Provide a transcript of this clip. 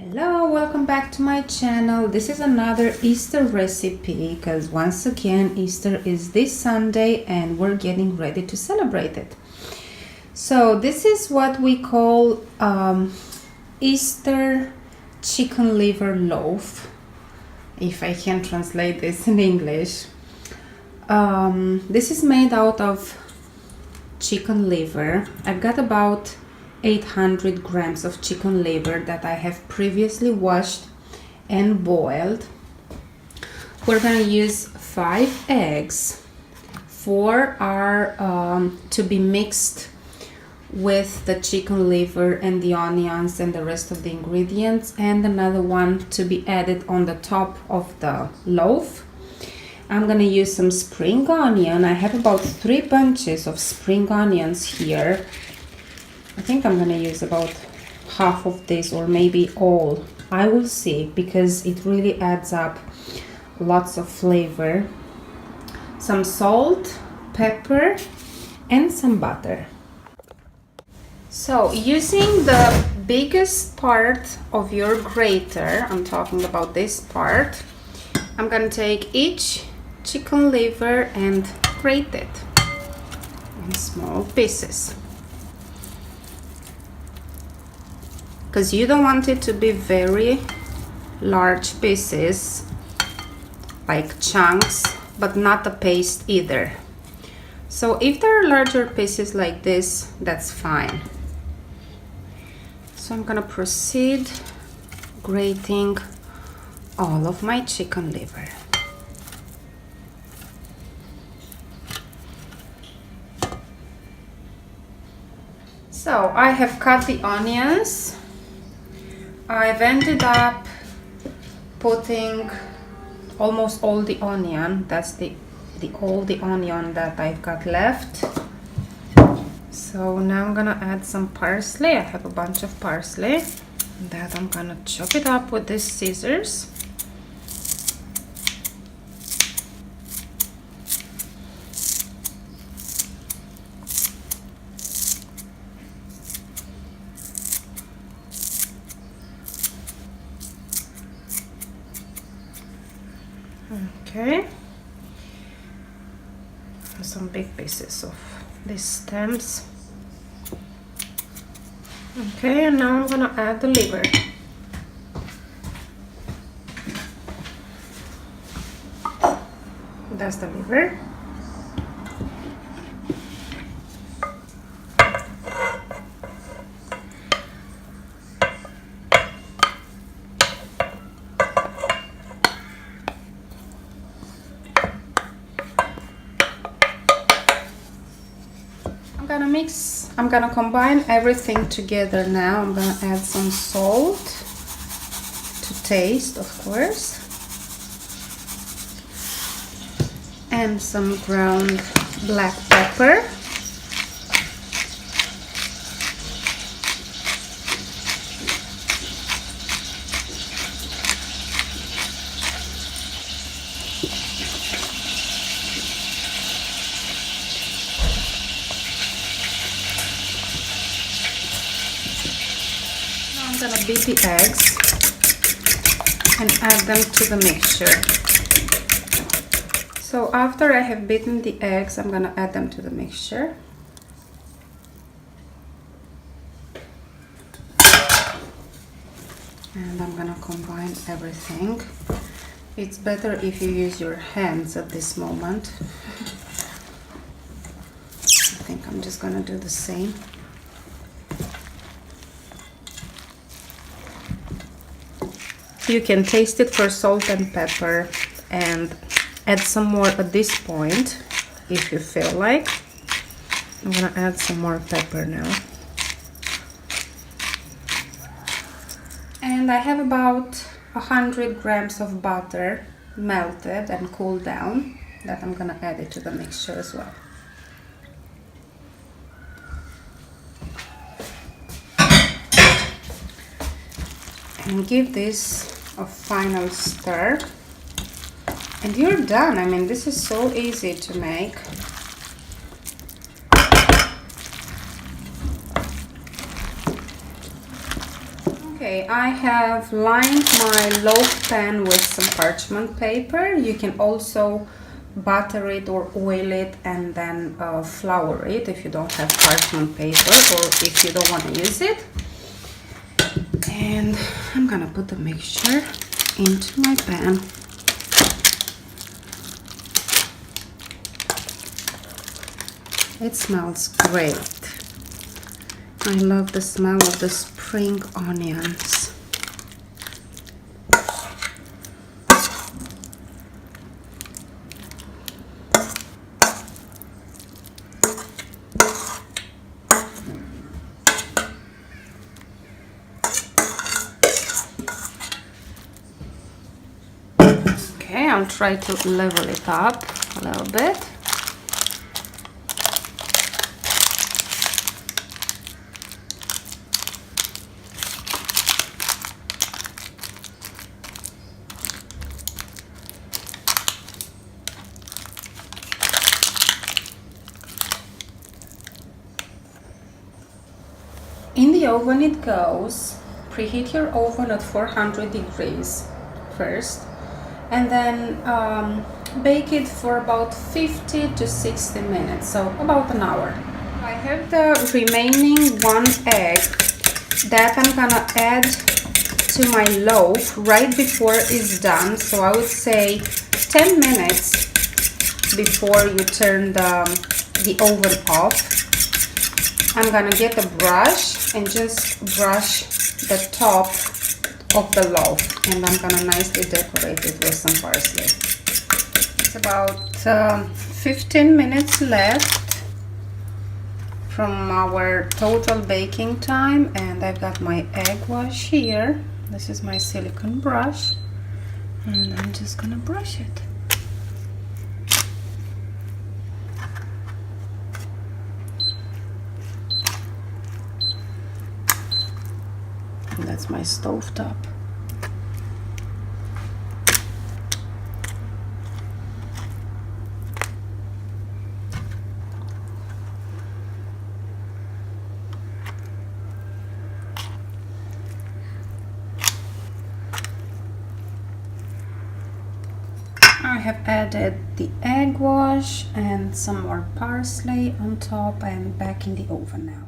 Hello, welcome back to my channel. This is another Easter recipe because once again Easter is this Sunday and we're getting ready to celebrate it. So this is what we call Easter chicken liver loaf, if I can translate this in English. This is made out of chicken liver. I've got about 800 grams of chicken liver that I have previously washed and boiled. We're going to use 5 eggs. 4 are to be mixed with the chicken liver and the onions and the rest of the ingredients, and another one to be added on the top of the loaf. I'm going to use some spring onion. I have about 3 bunches of spring onions here. I think I'm gonna use about half of this or maybe all. I will see, because it really adds up lots of flavor. Some salt, pepper, and some butter. So using the biggest part of your grater, I'm talking about this part, I'm gonna take each chicken liver and grate it in small pieces. Because you don't want it to be very large pieces, like chunks, but not a paste either. So if there are larger pieces like this, that's fine. So I'm gonna proceed grating all of my chicken liver. So I have cut the onions. I've ended up putting almost all the onion. That's all the onion that I've got left. So now I'm gonna add some parsley. I have a bunch of parsley that I'm gonna chop it up with these scissors. Okay, some big pieces of these stems. Okay, and now I'm gonna add the liver. That's the liver. I'm gonna combine everything together now. I'm gonna add some salt to taste, of course, and some ground black pepper. I'm gonna beat the eggs and add them to the mixture. So after I have beaten the eggs, I'm gonna add them to the mixture. And I'm gonna combine everything. It's better if you use your hands at this moment. I think I'm just gonna do the same. You can taste it for salt and pepper and add some more at this point if you feel like. I'm gonna add some more pepper now. And I have about 100 grams of butter melted and cooled down that I'm gonna add it to the mixture as well. And give this a final stir, and you're done. I mean, this is so easy to make. Okay, I have lined my loaf pan with some parchment paper. You can also butter it or oil it and then flour it if you don't have parchment paper or if you don't want to use it. And I'm gonna put the mixture into my pan. It smells great. I love the smell of the spring onions. Okay, I'll try to level it up a little bit. In the oven it goes. Preheat your oven at 400 degrees first, and then bake it for about 50 to 60 minutes, so about an hour. I have the remaining 1 egg that I'm gonna add to my loaf right before it's done, so I would say 10 minutes before you turn the oven off. I'm gonna get a brush and just brush the top of the loaf, and I'm gonna nicely decorate it with some parsley. It's about 15 minutes left from our total baking time, and I've got my egg wash here. This is my silicone brush, and I'm just gonna brush it. That's my stove top. I have added the egg wash and some more parsley on top and back in the oven now.